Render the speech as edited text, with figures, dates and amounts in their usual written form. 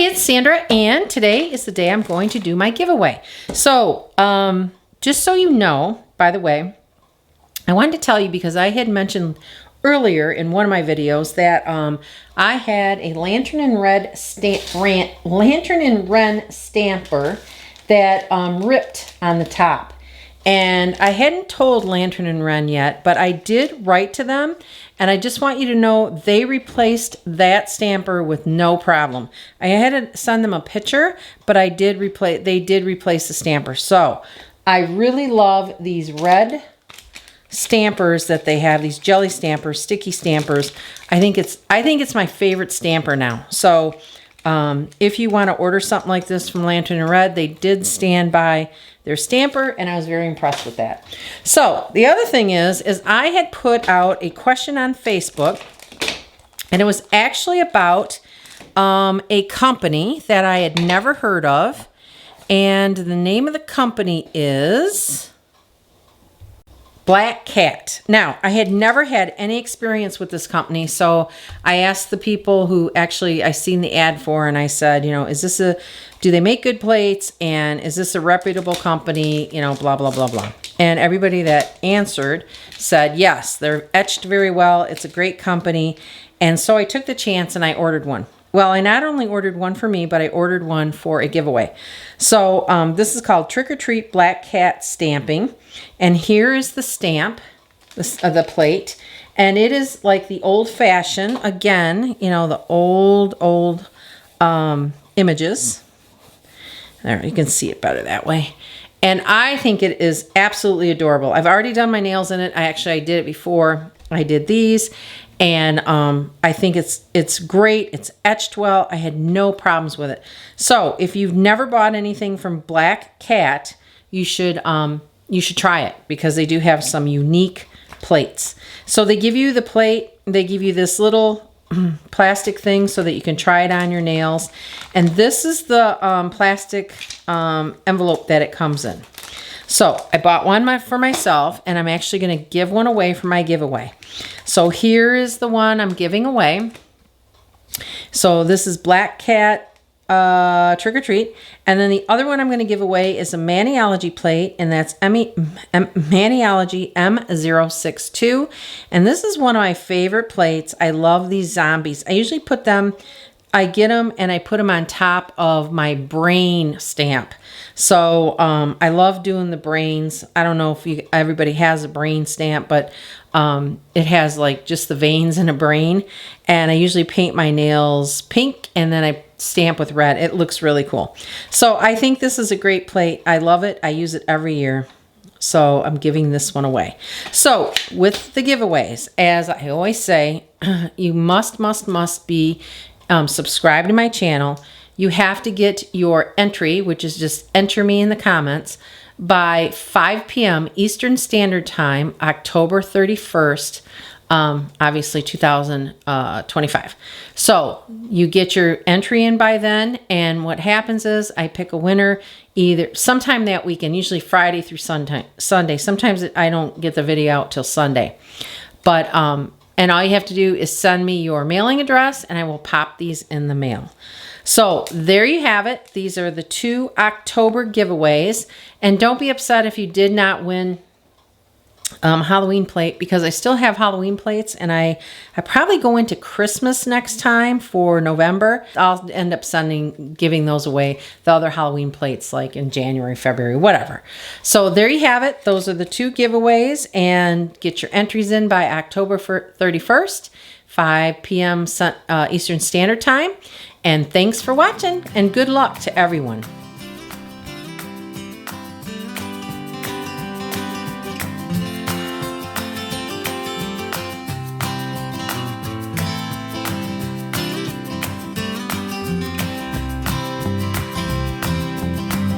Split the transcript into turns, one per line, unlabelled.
it's Sandra, and today is the day I'm going to do my giveaway. So, just so you know, by the way, I wanted to tell you because I had mentioned earlier in one of my videos that I had a Lantern and Wren stamper that ripped on the top. And I hadn't told Lantern and Wren yet, but I did write to them, and I just want you to know they replaced that stamper with no problem. I had to send them a picture, but they did replace the stamper. So I really love these red stampers that they have, these jelly stampers, sticky stampers. I think it's my favorite stamper now. So if you want to order something like this from Lantern and Wren, they did stand by their stamper, and I was very impressed with that. So the other thing is I had put out a question on Facebook, and it was actually about a company that I had never heard of, and the name of the company is Black Cat. Now, I had never had any experience with this company, so I asked the people who actually I seen the ad for, and I said, you know, do they make good plates, and is this a reputable company, you know, blah, blah, blah, blah. And everybody that answered said, yes, they're etched very well. It's a great company. And so I took the chance and I ordered one. Well, I not only ordered one for me, but I ordered one for a giveaway. So this is called Trick or Treat Black Cat Stamping. And here is the stamp, the plate. And it is like the old fashioned, again, you know, the old images. There, you can see it better that way. And I think it is absolutely adorable. I've already done my nails in it. I did it before I did these. And I think it's great. It's etched well. I had no problems with it. So if you've never bought anything from Black Cat, you should try it because they do have some unique plates. So they give you the plate. They give you this little plastic thing so that you can try it on your nails. And this is the plastic envelope that it comes in. So I bought one for myself, and I'm actually going to give one away for my giveaway. So here is the one I'm giving away. So this is Black Cat Trick or Treat. And then the other one I'm going to give away is a Maniology plate, and that's Maniology M062. And this is one of my favorite plates. I love these zombies. I usually I get them and I put them on top of my brain stamp. So I love doing the brains. I don't know if everybody has a brain stamp, but it has like just the veins in a brain. And I usually paint my nails pink and then I stamp with red. It looks really cool. So I think this is a great plate. I love it. I use it every year. So I'm giving this one away. So with the giveaways, as I always say, you must be subscribed to my channel. You have to get your entry, which is just enter me in the comments, by 5 p.m. Eastern Standard Time, October 31st, obviously 2025. So you get your entry in by then, and what happens is I pick a winner either sometime that weekend, usually Friday through Sunday. Sometimes I don't get the video out till Sunday. But and all you have to do is send me your mailing address, and I will pop these in the mail. So there you have it. These are the 2 October giveaways. And don't be upset if you did not win Halloween plate, because I still have Halloween plates, and I probably go into Christmas next time for November. I'll end up giving those away, the other Halloween plates, like in January, February, whatever. So there you have it. Those are the 2 giveaways, and get your entries in by October 31st, 5 p.m. Eastern Standard Time. And thanks for watching, and good luck to everyone.